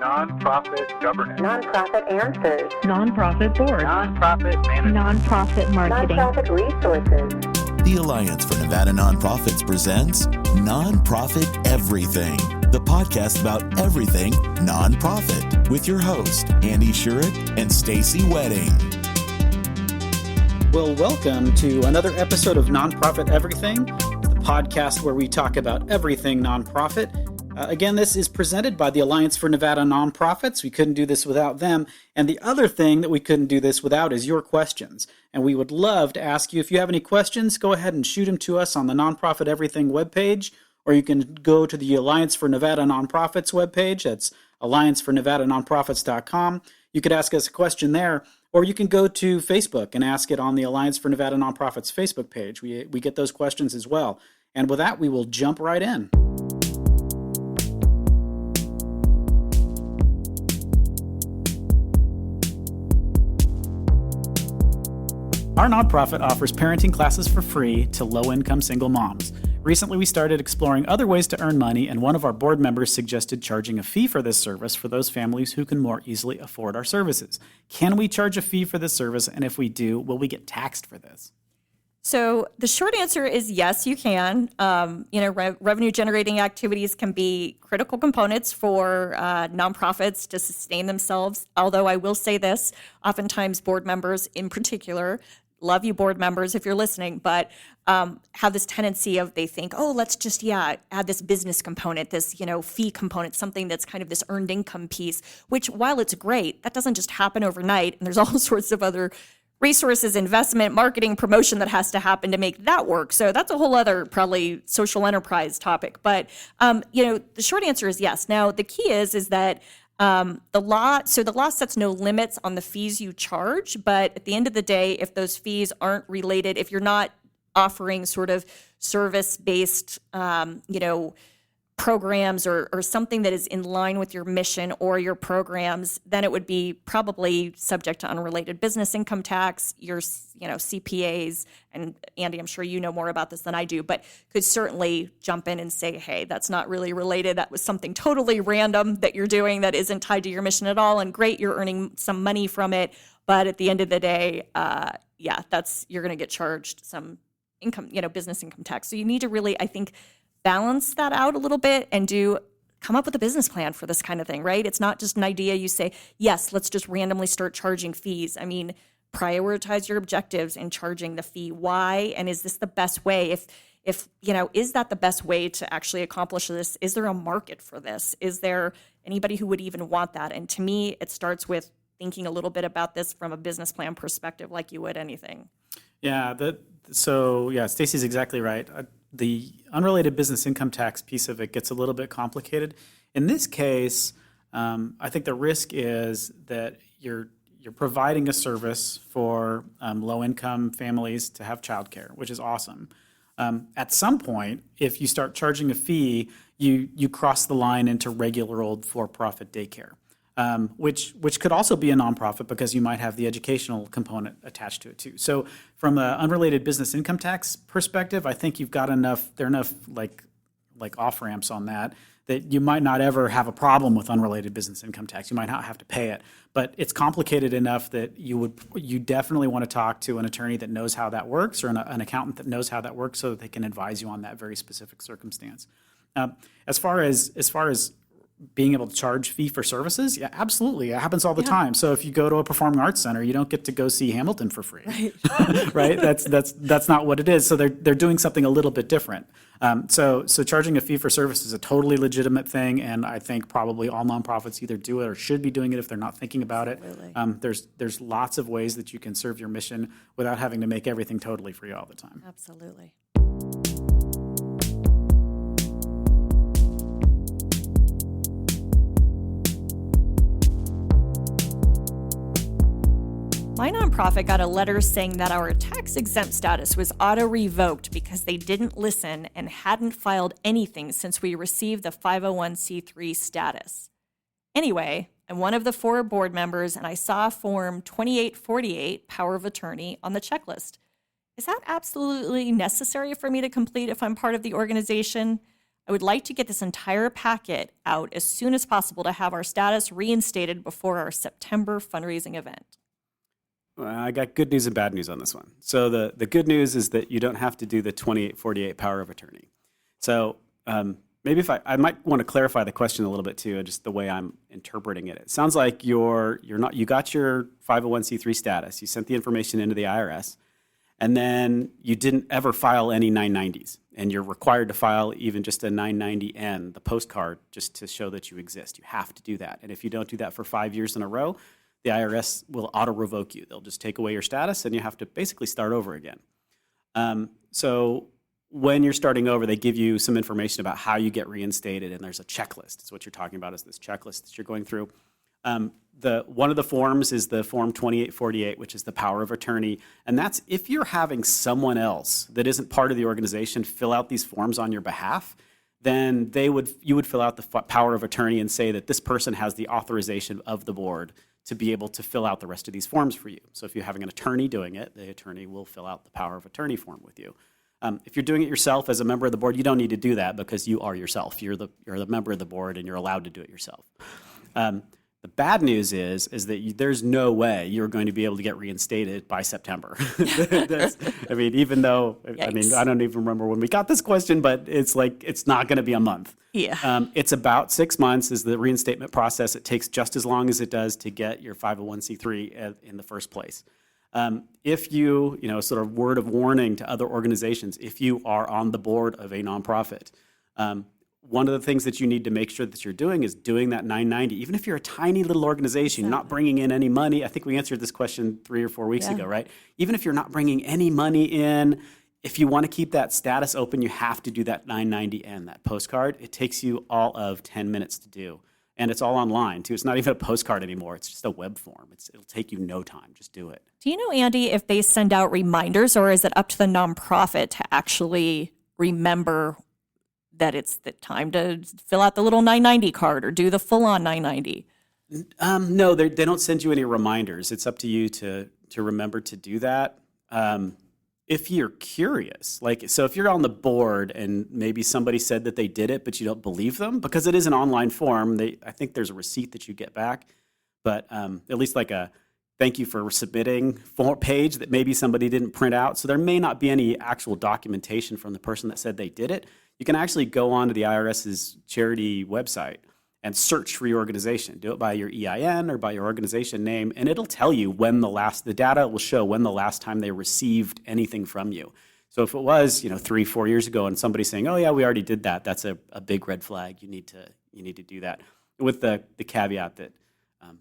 Nonprofit governance. Nonprofit answers. Nonprofit board. Nonprofit management. Nonprofit marketing. Nonprofit resources. The Alliance for Nevada Nonprofits presents Nonprofit Everything, the podcast about everything nonprofit, with your host, Andy Shurik and Stacy Wedding. Well, welcome to another episode of Nonprofit Everything, the podcast where we talk about everything nonprofit. Again, this is presented by the Alliance for Nevada Nonprofits. We couldn't do this without them. And the other thing that we couldn't do this without is your questions. And we would love to ask you, if you have any questions, go ahead and shoot them to us on the Nonprofit Everything webpage, or you can go to the Alliance for Nevada Nonprofits webpage. That's alliancefornevadanonprofits.com. You could ask us a question there, or you can go to Facebook and ask it on the Alliance for Nevada Nonprofits Facebook page. We get those questions as well. And with that, we will jump right in. Our nonprofit offers parenting classes for free to low-income single moms. Recently, we started exploring other ways to earn money, and one of our board members suggested charging a fee for this service for those families who can more easily afford our services. Can we charge a fee for this service, and if we do, will we get taxed for this? So the short answer is yes, you can. Revenue-generating activities can be critical components for nonprofits to sustain themselves. Although I will say this, oftentimes board members in particular, love you board members if you're listening, but have this tendency of they think, oh, let's just, add this business component, this, fee component, something that's kind of this earned income piece, which while it's great, that doesn't just happen overnight. And there's all sorts of other resources, investment, marketing, promotion that has to happen to make that work. So that's a whole other probably social enterprise topic. But, the short answer is yes. Now, the key is that the law sets no limits on the fees you charge. But at the end of the day, if those fees aren't related, if you're not offering sort of service-based, programs or something that is in line with your mission or your programs, then it would be probably subject to unrelated business income tax, your, CPAs, and Andy, I'm sure you know more about this than I do, but could certainly jump in and say, hey, that's not really related. That was something totally random that you're doing that isn't tied to your mission at all. And great, you're earning some money from it. But at the end of the day, you're going to get charged some income, business income tax. So you need to really, I think, balance that out a little bit and come up with a business plan for this kind of thing, right? It's not just an idea you say, yes, let's just randomly start charging fees. I mean, prioritize your objectives in charging the fee. Why? And is this the best way? If is that the best way to actually accomplish this? Is there a market for this? Is there anybody who would even want that? And to me, it starts with thinking a little bit about this from a business plan perspective, like you would anything. Yeah, Stacy's exactly right. The unrelated business income tax piece of it gets a little bit complicated. In this case, I think the risk is that you're providing a service for low-income families to have childcare, which is awesome. At some point, if you start charging a fee, you cross the line into regular old for-profit daycare. Which could also be a nonprofit because you might have the educational component attached to it too. So from an unrelated business income tax perspective, I think you've got enough like off-ramps on that you might not ever have a problem with unrelated business income tax. You might not have to pay it, but it's complicated enough that you definitely want to talk to an attorney that knows how that works or an accountant that knows how that works so that they can advise you on that very specific circumstance. As far as being able to charge fee for services, yeah, absolutely. It happens all the time. So if you go to a performing arts center, you don't get to go see Hamilton for free, right? Right? That's not what it is. So they're doing something a little bit different. So charging a fee for service is a totally legitimate thing, and I think probably all nonprofits either do it or should be doing it if they're not thinking about it. There's lots of ways that you can serve your mission without having to make everything totally free all the time. Absolutely. My nonprofit got a letter saying that our tax-exempt status was auto-revoked because they didn't listen and hadn't filed anything since we received the 501c3 status. Anyway, I'm one of the 4 board members, and I saw Form 2848, Power of Attorney, on the checklist. Is that absolutely necessary for me to complete if I'm part of the organization? I would like to get this entire packet out as soon as possible to have our status reinstated before our September fundraising event. Well, I got good news and bad news on this one. So the good news is that you don't have to do the 2848 power of attorney. So maybe if I might want to clarify the question a little bit too, just the way I'm interpreting it. It sounds like you got your 501c3 status, you sent the information into the IRS, and then you didn't ever file any 990s, and you're required to file even just a 990N, the postcard, just to show that you exist. You have to do that, and if you don't do that for 5 years in a row, the IRS will auto-revoke you. They'll just take away your status, and you have to basically start over again. So when you're starting over, they give you some information about how you get reinstated, and there's a checklist. It's what you're talking about, is this checklist that you're going through. One of the forms is the Form 2848, which is the power of attorney, and that's if you're having someone else that isn't part of the organization fill out these forms on your behalf, then you would fill out the power of attorney and say that this person has the authorization of the board to be able to fill out the rest of these forms for you. So if you're having an attorney doing it, the attorney will fill out the power of attorney form with you. If you're doing it yourself as a member of the board, you don't need to do that because you are yourself. You're the member of the board and you're allowed to do it yourself. The bad news is that there's no way you're going to be able to get reinstated by September. Even though, Yikes. I don't even remember when we got this question, but it's not going to be a month. Yeah. It's about 6 months is the reinstatement process. It takes just as long as it does to get your 501c3 in the first place. If you, sort of word of warning to other organizations, if you are on the board of a nonprofit, one of the things that you need to make sure that you're doing is doing that 990. Even if you're a tiny little organization, you're not bringing in any money. I think we answered this question 3 or 4 weeks ago, right? Even if you're not bringing any money in, if you want to keep that status open, you have to do that 990N, that postcard. It takes you all of 10 minutes to do. And it's all online, too. It's not even a postcard anymore. It's just a web form. It'll take you no time. Just do it. Do you know, Andy, if they send out reminders, or is it up to the nonprofit to actually remember that it's the time to fill out the little 990 card or do the full-on 990? No, they don't send you any reminders. It's up to you to remember to do that. If you're curious, so if you're on the board and maybe somebody said that they did it, but you don't believe them, because it is an online form, I think there's a receipt that you get back, but at least like a thank you for submitting page that maybe somebody didn't print out. So there may not be any actual documentation from the person that said they did it. You can actually go on to the IRS's charity website and search for your organization. Do it by your EIN or by your organization name, and it'll tell you the data will show when the last time they received anything from you. So if it was, 3-4 years ago and somebody's saying, oh yeah, we already did that, that's a big red flag. You need to do that. With the caveat that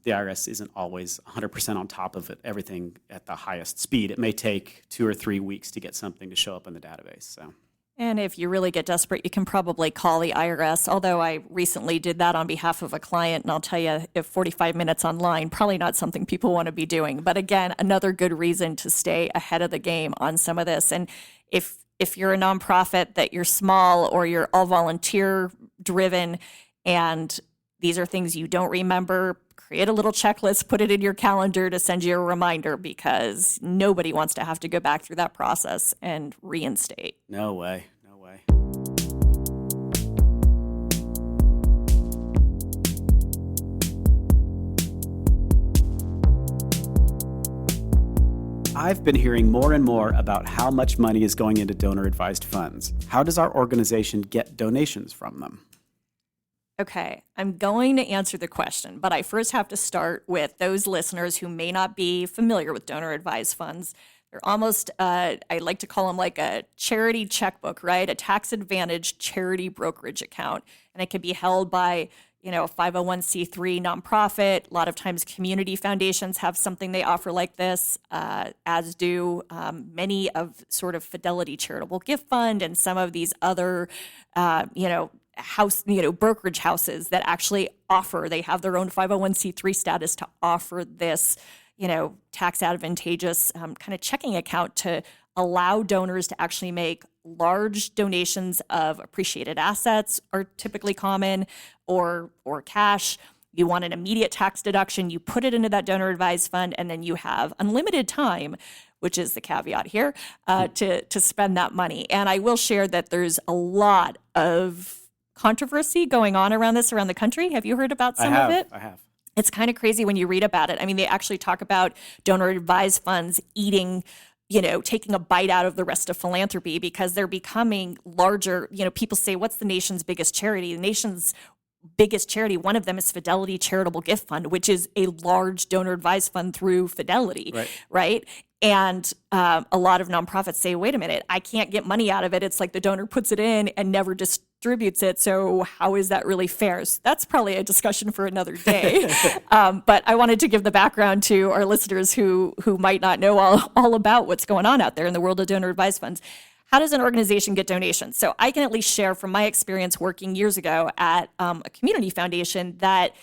the IRS isn't always 100% on top of everything at the highest speed. It may take 2 or 3 weeks to get something to show up in the database. So. And if you really get desperate, you can probably call the IRS, although I recently did that on behalf of a client, and I'll tell you, if 45 minutes online, probably not something people want to be doing. But again, another good reason to stay ahead of the game on some of this. And if you're a nonprofit, that you're small or you're all volunteer driven, and these are things you don't remember, create a little checklist, put it in your calendar to send you a reminder, because nobody wants to have to go back through that process and reinstate. No way. I've been hearing more and more about how much money is going into donor-advised funds. How does our organization get donations from them? Okay, I'm going to answer the question, but I first have to start with those listeners who may not be familiar with donor-advised funds. They're almost, I like to call them like a charity checkbook, right? A tax-advantaged charity brokerage account. And it can be held by, a 501c3 nonprofit. A lot of times community foundations have something they offer like this, as do many of sort of Fidelity Charitable Gift Fund and some of these other, brokerage houses that actually offer, they have their own 501c3 status to offer this, tax advantageous kind of checking account to allow donors to actually make large donations of appreciated assets are typically common, or cash. You want an immediate tax deduction, you put it into that donor advised fund, and then you have unlimited time, which is the caveat here, to spend that money. And I will share that there's a lot of controversy going on around this around the country. Have you heard about some of it? I have. It's kind of crazy when you read about it. I mean, they actually talk about donor advised funds eating, taking a bite out of the rest of philanthropy because they're becoming larger. People say, what's the nation's biggest charity? The nation's biggest charity, one of them is Fidelity Charitable Gift Fund, which is a large donor advised fund through Fidelity, right? And a lot of nonprofits say, wait a minute, I can't get money out of it. It's like the donor puts it in and never distributes it. So how is that really fair? So that's probably a discussion for another day. But I wanted to give the background to our listeners who might not know all about what's going on out there in the world of donor advised funds. How does an organization get donations? So I can at least share from my experience working years ago at a community foundation that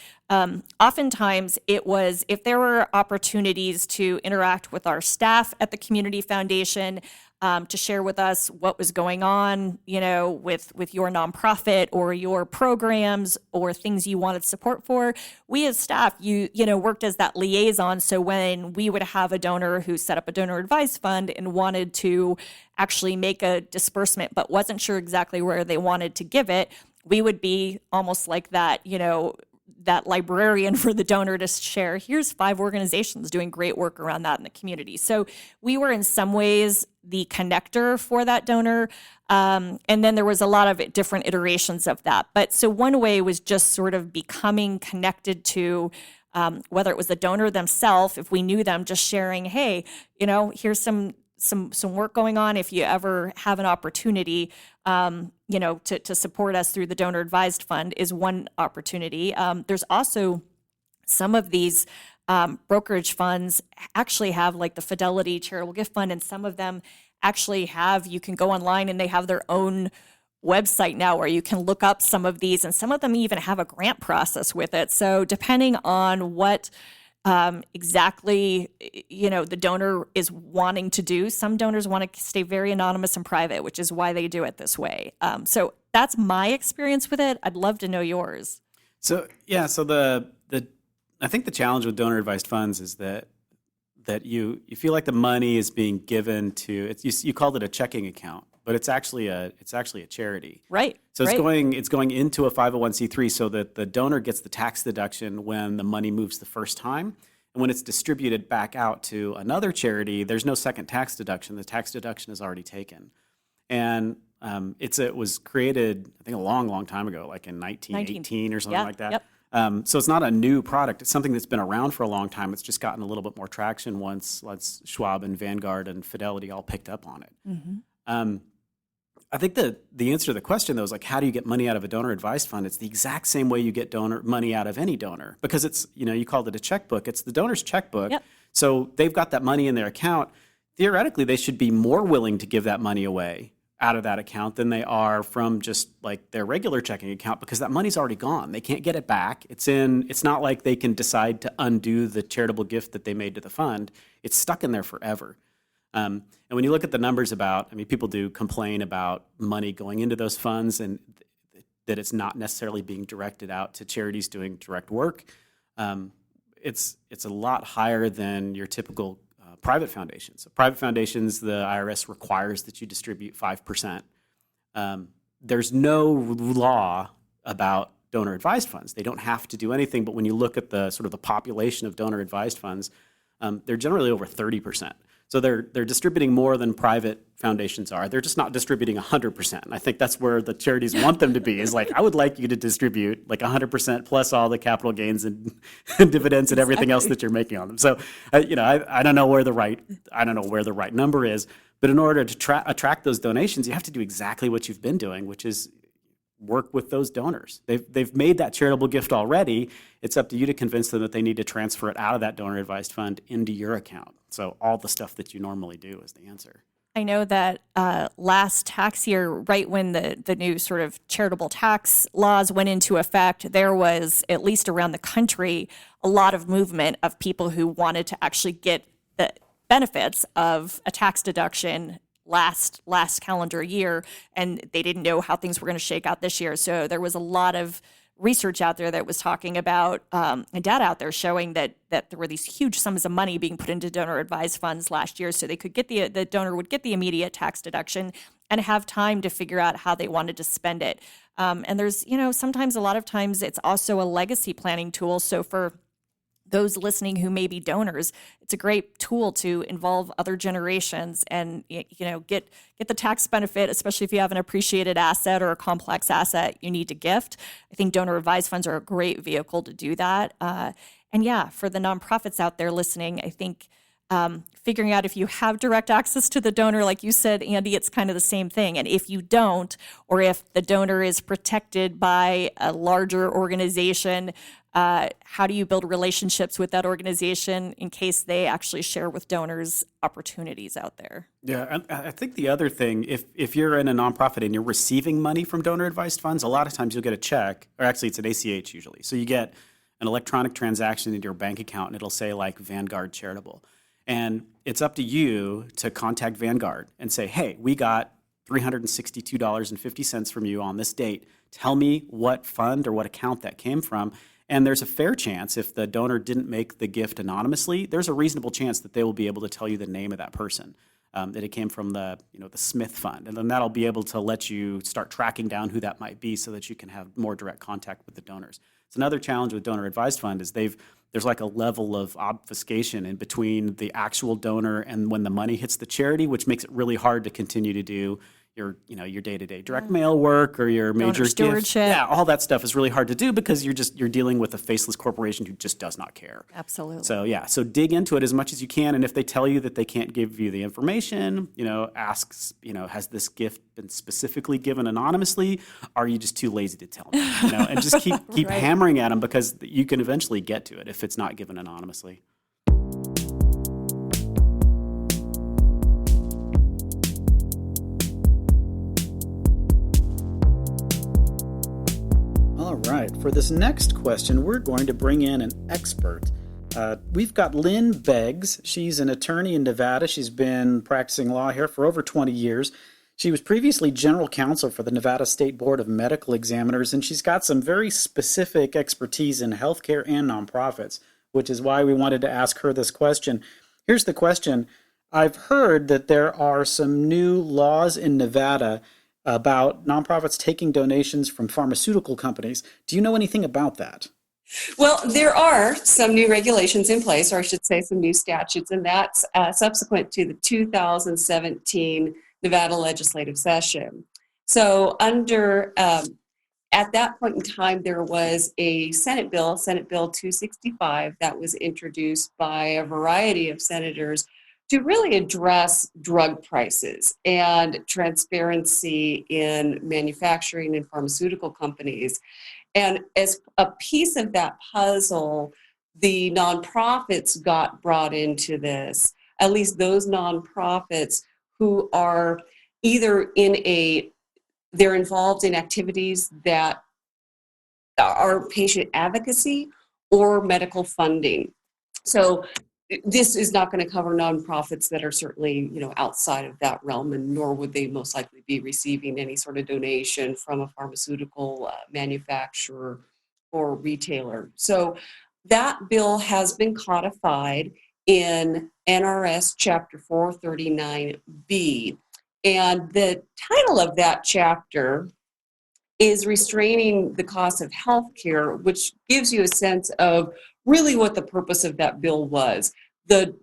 oftentimes it was if there were opportunities to interact with our staff at the community foundation, to share with us what was going on, with your nonprofit or your programs or things you wanted support for. We as staff, worked as that liaison. So when we would have a donor who set up a donor advised fund and wanted to actually make a disbursement but wasn't sure exactly where they wanted to give it, we would be almost like that, that librarian for the donor to share, here's 5 organizations doing great work around that in the community. So we were in some ways the connector for that donor. And then there was a lot of different iterations of that. But so one way was just sort of becoming connected to whether it was the donor themselves, if we knew them, just sharing, hey, here's some work going on. If you ever have an opportunity, to support us through the donor advised fund is one opportunity. There's also some of these brokerage funds actually have like the Fidelity Charitable Gift Fund, and some of them actually have, you can go online and they have their own website now where you can look up some of these, and some of them even have a grant process with it. So depending on what exactly, the donor is wanting to do. Some donors want to stay very anonymous and private, which is why they do it this way. So that's my experience with it. I'd love to know yours. So I think the challenge with donor advised funds is that you feel like the money is being given to, you called it a checking account, but it's actually a charity. Right. So it's going into a 501c3 so that the donor gets the tax deduction when the money moves the first time. And when it's distributed back out to another charity, there's no second tax deduction. The tax deduction is already taken. And it was created, I think, a long, long time ago, like in 1918 or something like that. Yep. So it's not a new product. It's something that's been around for a long time. It's just gotten a little bit more traction once Schwab and Vanguard and Fidelity all picked up on it. Mm-hmm. I think the answer to the question, though, is like, how do you get money out of a donor advised fund? It's the exact same way you get money out of any donor, because it's, you called it a checkbook. It's the donor's checkbook. Yep. So they've got that money in their account. Theoretically, they should be more willing to give that money away out of that account than they are from just like their regular checking account, because that money's already gone. They can't get it back. It's not like they can decide to undo the charitable gift that they made to the fund. It's stuck in there forever. And when you look at the numbers people do complain about money going into those funds and that it's not necessarily being directed out to charities doing direct work. It's a lot higher than your typical private foundations. So private foundations, the IRS requires that you distribute 5%. There's no law about donor advised funds. They don't have to do anything, but when you look at the sort of the population of donor advised funds, they're generally over 30%. So they're distributing more than private foundations are. They're just not distributing 100%. And I think that's where the charities want them to be, is like, I would like you to distribute like 100% plus all the capital gains and dividends and everything else that you're making on them. So, I don't know where the right number is, but in order to attract those donations, you have to do exactly what you've been doing, which is work with those donors. They've made that charitable gift already. It's up to you to convince them that they need to transfer it out of that donor advised fund into your account. So all the stuff that you normally do is the answer. I know that last tax year, right when the new sort of charitable tax laws went into effect, there was, at least around the country, a lot of movement of people who wanted to actually get the benefits of a tax deduction last calendar year, and they didn't know how things were going to shake out this year. So there was a lot of research out there that was talking about, and data out there showing that there were these huge sums of money being put into donor advised funds last year, so they could get the donor would get the immediate tax deduction and have time to figure out how they wanted to spend it. And there's, sometimes a lot of times it's also a legacy planning tool. So for those listening who may be donors, it's a great tool to involve other generations and get the tax benefit, especially if you have an appreciated asset or a complex asset you need to gift. I think donor advised funds are a great vehicle to do that. And yeah, for the nonprofits out there listening, I think figuring out if you have direct access to the donor, like you said, Andy, it's kind of the same thing. And if you don't, or if the donor is protected by a larger organization, how do you build relationships with that organization in case they actually share with donors opportunities out there? Yeah, I think the other thing, if you're in a nonprofit and you're receiving money from donor advised funds, a lot of times you'll get a check, or actually it's an ACH usually. So you get an electronic transaction into your bank account and it'll say like Vanguard Charitable. And it's up to you to contact Vanguard and say, hey, we got $362.50 from you on this date. Tell me what fund or what account that came from. And there's a fair chance, if the donor didn't make the gift anonymously, there's a reasonable chance that they will be able to tell you the name of that person, that it came from the Smith Fund. And then that'll be able to let you start tracking down who that might be so that you can have more direct contact with the donors. It's another challenge with donor advised fund is there's like a level of obfuscation in between the actual donor and when the money hits the charity, which makes it really hard to continue to do your day-to-day direct mail work or your major gift. Stewardship. Yeah, all that stuff is really hard to do because you're dealing with a faceless corporation who just does not care. Absolutely. So dig into it as much as you can, and if they tell you that they can't give you the information, ask, has this gift been specifically given anonymously? Are you just too lazy to tell me? And just keep Right. hammering at them because you can eventually get to it if it's not given anonymously. All right, for this next question, we're going to bring in an expert. We've got Lynn Beggs. She's an attorney in Nevada. She's been practicing law here for over 20 years. She was previously general counsel for the Nevada State Board of Medical Examiners, and she's got some very specific expertise in healthcare and nonprofits, which is why we wanted to ask her this question. Here's the question. I've heard that there are some new laws in Nevada about nonprofits taking donations from pharmaceutical companies. Do you know anything about that? Well, there are some new regulations in place, or I should say some new statutes, and that's subsequent to the 2017 Nevada legislative session. So at that point in time, there was a Senate Bill 265, that was introduced by a variety of senators to really address drug prices and transparency in manufacturing and pharmaceutical companies. And as a piece of that puzzle, the nonprofits got brought into this, at least those nonprofits who are either they're involved in activities that are patient advocacy or medical funding. So this is not going to cover nonprofits that are certainly, outside of that realm, and nor would they most likely be receiving any sort of donation from a pharmaceutical manufacturer or retailer. So that bill has been codified in NRS Chapter 439B. And the title of that chapter is Restraining the Cost of Healthcare, which gives you a sense of really what the purpose of that bill was. The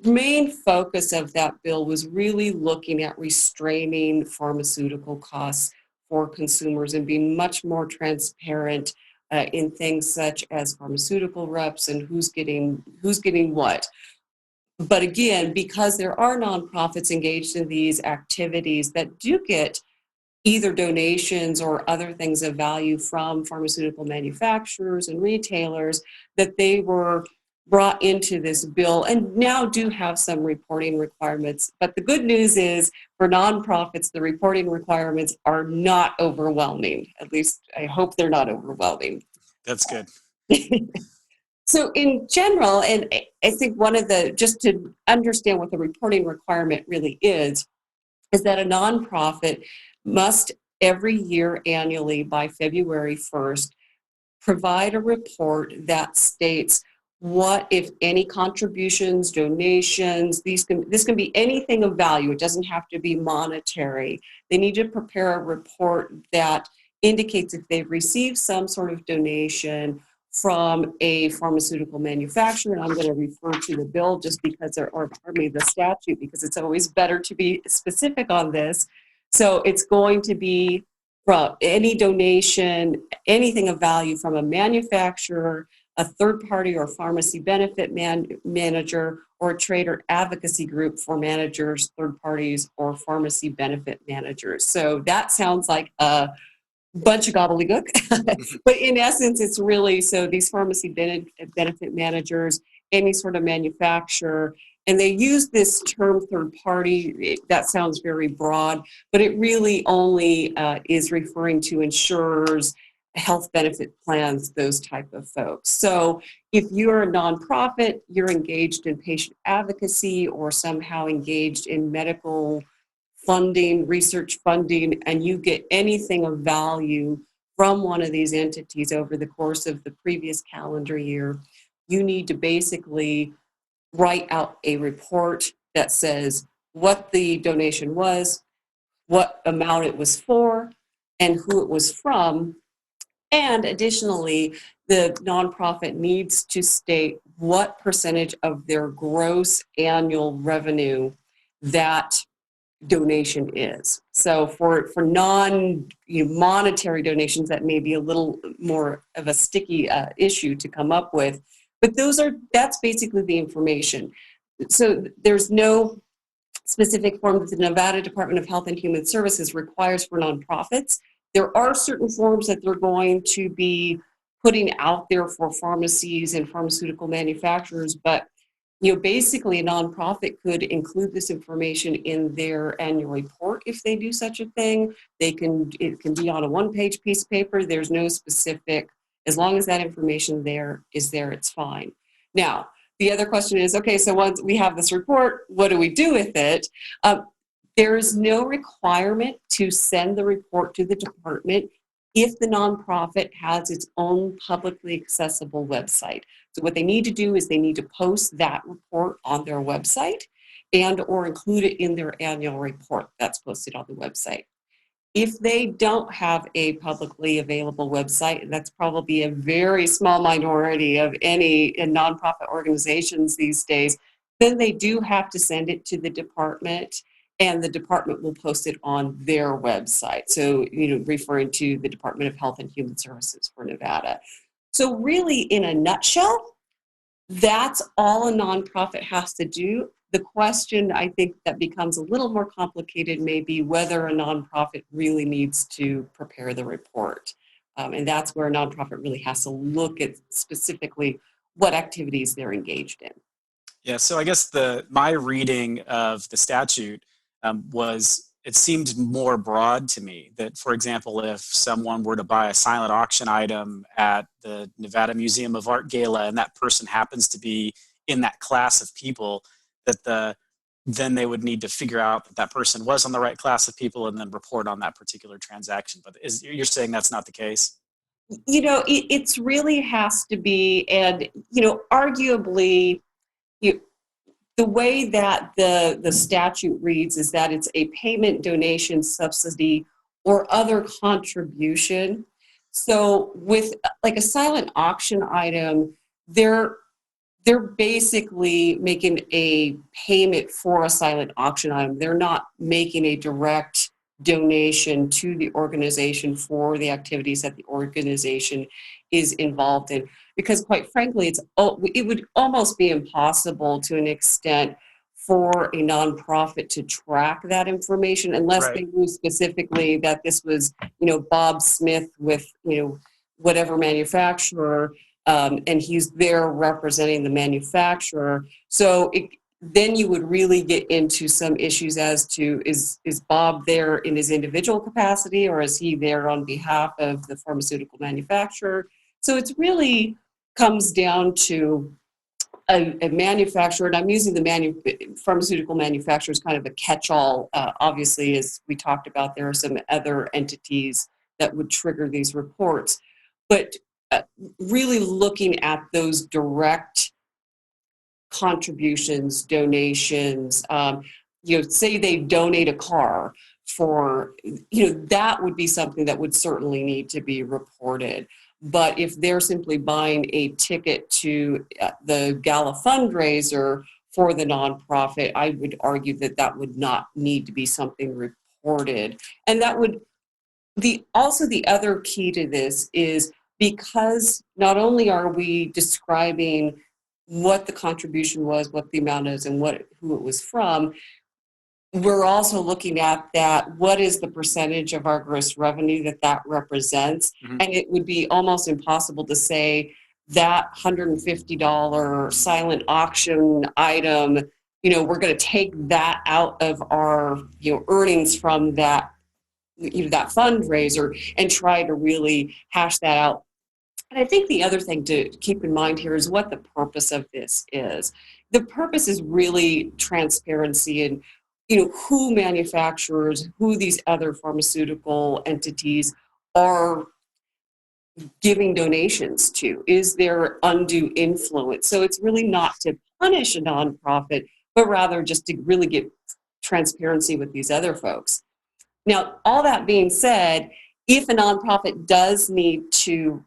main focus of that bill was really looking at restraining pharmaceutical costs for consumers and being much more transparent in things such as pharmaceutical reps and who's getting what. But again, because there are nonprofits engaged in these activities that do get either donations or other things of value from pharmaceutical manufacturers and retailers, that they were brought into this bill and now do have some reporting requirements. But the good news is for nonprofits, the reporting requirements are not overwhelming. At least I hope they're not overwhelming. That's good. So in general, and I think just to understand what the reporting requirement really is that a nonprofit must every year annually by February 1st provide a report that states what, if any, contributions, donations, this can be anything of value. It doesn't have to be monetary. They need to prepare a report that indicates if they've received some sort of donation from a pharmaceutical manufacturer, and I'm going to refer to the bill just because, the statute, because it's always better to be specific on this. So it's going to be from any donation, anything of value from a manufacturer, a third party or pharmacy benefit manager, or a trade or advocacy group for managers, third parties, or pharmacy benefit managers. So that sounds like a bunch of gobbledygook, but in essence, it's really, so these pharmacy benefit managers, any sort of manufacturer, and they use this term third party. That sounds very broad, but it really only is referring to insurers, health benefit plans, those type of folks. So if you're a nonprofit, you're engaged in patient advocacy or somehow engaged in medical funding, research funding, and you get anything of value from one of these entities over the course of the previous calendar year, you need to basically write out a report that says what the donation was, what amount it was for, and who it was from. And additionally, the nonprofit needs to state what percentage of their gross annual revenue that donation is. So for non-monetary donations, that may be a little more of a sticky issue to come up with, but that's basically the information. So there's no specific form that the Nevada Department of Health and Human Services requires for nonprofits. There are certain forms that they're going to be putting out there for pharmacies and pharmaceutical manufacturers, but basically a nonprofit could include this information in their annual report if they do such a thing. It can be on a one-page piece of paper. There's no specific, as long as that information is there, it's fine. Now, the other question is, okay, so once we have this report, what do we do with it? There is no requirement to send the report to the department if the nonprofit has its own publicly accessible website. So what they need to do is they need to post that report on their website and or include it in their annual report that's posted on the website. If they don't have a publicly available website, and that's probably a very small minority of any nonprofit organizations these days, then they do have to send it to the department, and the department will post it on their website. So, referring to the Department of Health and Human Services for Nevada. So really, in a nutshell, that's all a nonprofit has to do. The question, I think, that becomes a little more complicated may be whether a nonprofit really needs to prepare the report. And that's where a nonprofit really has to look at specifically what activities they're engaged in. Yeah, so I guess my reading of the statute it seemed more broad to me that, for example, if someone were to buy a silent auction item at the Nevada Museum of Art Gala and that person happens to be in that class of people, then they would need to figure out that person was on the right class of people and then report on that particular transaction. But you're saying that's not the case? It's really has to be, and, arguably, the way that the statute reads is that it's a payment, donation, subsidy, or other contribution. So with like a silent auction item, they're basically making a payment for a silent auction item. They're not making a direct donation to the organization for the activities that the organization is involved in. Because quite frankly, it would almost be impossible to an extent for a nonprofit to track that information unless they knew specifically that this was, Bob Smith with, whatever manufacturer, and he's there representing the manufacturer. So then you would really get into some issues as to is Bob there in his individual capacity or is he there on behalf of the pharmaceutical manufacturer? So it's really comes down to a manufacturer, and I'm using the pharmaceutical manufacturer as kind of a catch-all. Obviously, as we talked about, there are some other entities that would trigger these reports. But really looking at those direct contributions, donations. Say they donate a car for, that would be something that would certainly need to be reported. But if they're simply buying a ticket to the gala fundraiser for the nonprofit, I would argue that that would not need to be something reported. And that would also the other key to this is because not only are we describing what the contribution was, what the amount is, and who it was from, we're also looking at that, what is the percentage of our gross revenue that represents? Mhm. And it would be almost impossible to say that $150 silent auction item, we're going to take that out of our, earnings from that, that fundraiser and try to really hash that out. And I think the other thing to keep in mind here is what the purpose of this is. The purpose is really transparency and who manufacturers, who these other pharmaceutical entities are giving donations to. Is there undue influence? So it's really not to punish a nonprofit, but rather just to really get transparency with these other folks. Now, all that being said, if a nonprofit does need to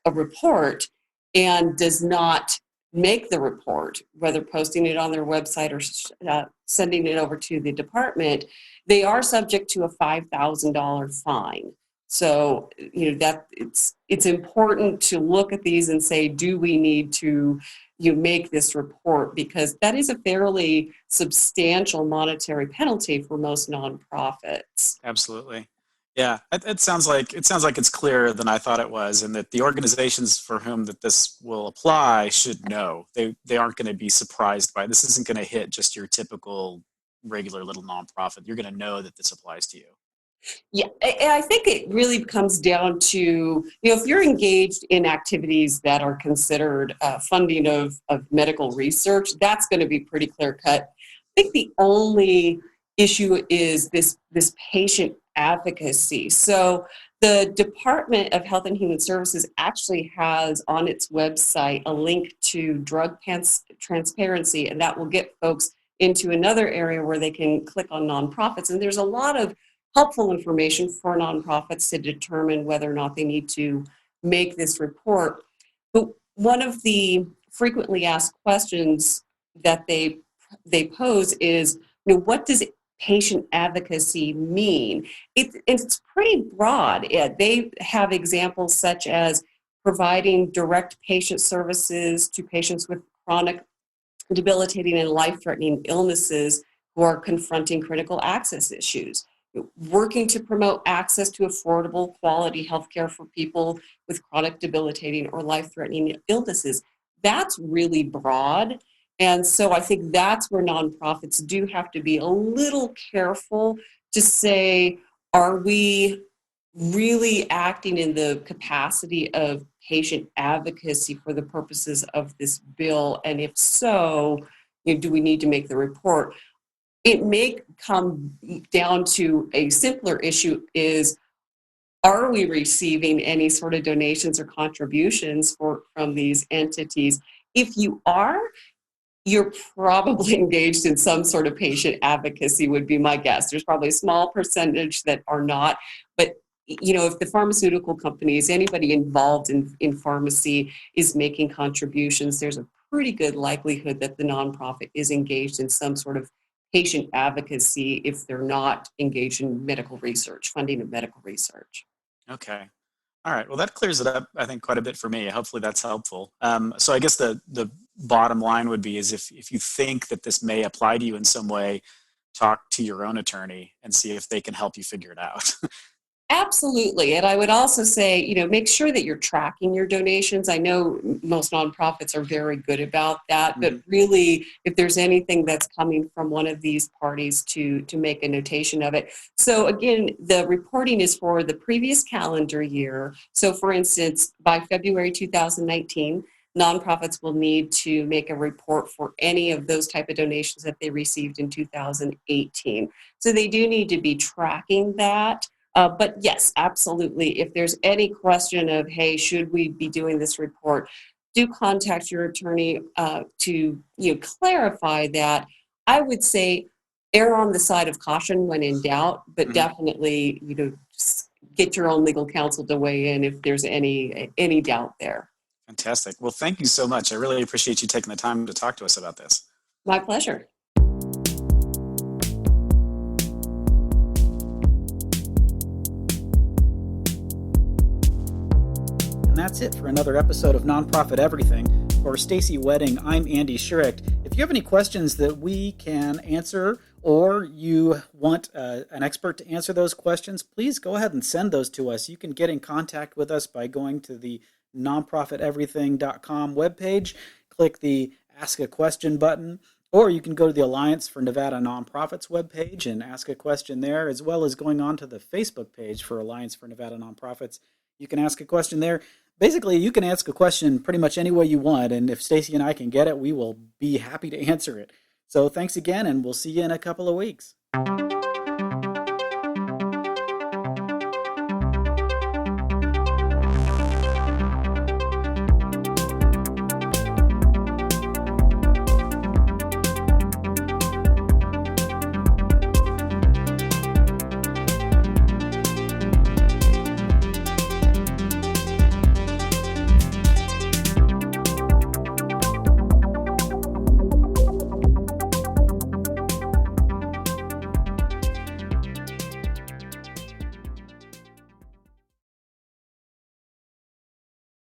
a report and does not make the report, whether posting it on their website or sending it over to the department, they are subject to a $5,000 fine. So, that it's important to look at these and say, do we need to make this report? Because that is a fairly substantial monetary penalty for most nonprofits. Absolutely. Yeah, it sounds like it's clearer than I thought it was, and that the organizations for whom that this will apply should know. They aren't going to be surprised by it. This. Isn't going to hit just your typical regular little nonprofit. You're going to know that this applies to you. Yeah, and I think it really comes down to, if you're engaged in activities that are considered funding of medical research, that's going to be pretty clear cut. I think the only issue is this patient advocacy. So the Department of Health and Human Services actually has on its website a link to drug transparency, and that will get folks into another area where they can click on nonprofits. And there's a lot of helpful information for nonprofits to determine whether or not they need to make this report. But one of the frequently asked questions that they pose is, what does patient advocacy mean? It's pretty broad. They have examples such as providing direct patient services to patients with chronic, debilitating, and life-threatening illnesses who are confronting critical access issues, working to promote access to affordable, quality healthcare for people with chronic, debilitating, or life-threatening illnesses. That's really broad. And so I think that's where nonprofits do have to be a little careful to say, are we really acting in the capacity of patient advocacy for the purposes of this bill? And if so, do we need to make the report? It may come down to a simpler issue is, are we receiving any sort of donations or contributions from these entities? If you are, you're probably engaged in some sort of patient advocacy would be my guess. There's probably a small percentage that are not, but if the pharmaceutical companies, anybody involved in pharmacy is making contributions, there's a pretty good likelihood that the nonprofit is engaged in some sort of patient advocacy if they're not engaged in medical research, funding of medical research. Okay. All right. Well, that clears it up, I think, quite a bit for me. Hopefully that's helpful. So I guess the bottom line would be is if you think that this may apply to you in some way, talk to your own attorney and see if they can help you figure it out. Absolutely. And I would also say, make sure that you're tracking your donations. I know most nonprofits are very good about that, but really, if there's anything that's coming from one of these parties to make a notation of it. So again, the reporting is for the previous calendar year. So for instance, by February 2019, nonprofits will need to make a report for any of those type of donations that they received in 2018. So they do need to be tracking that. But yes, absolutely. If there's any question of, hey, should we be doing this report, do contact your attorney to clarify that. I would say err on the side of caution when in doubt, but definitely just get your own legal counsel to weigh in if there's any doubt there. Fantastic. Well, thank you so much. I really appreciate you taking the time to talk to us about this. My pleasure. And that's it for another episode of Nonprofit Everything. For Stacy Wedding, I'm Andy Schuricht. If you have any questions that we can answer, or you want an expert to answer those questions, please go ahead and send those to us. You can get in contact with us by going to the nonprofiteverything.com webpage, click the Ask a Question button, or you can go to the Alliance for Nevada Nonprofits webpage and ask a question there, as well as going on to the Facebook page for Alliance for Nevada Nonprofits. You can ask a question there. Basically, you can ask a question pretty much any way you want, and if Stacy and I can get it, we will be happy to answer it. So thanks again, and we'll see you in a couple of weeks.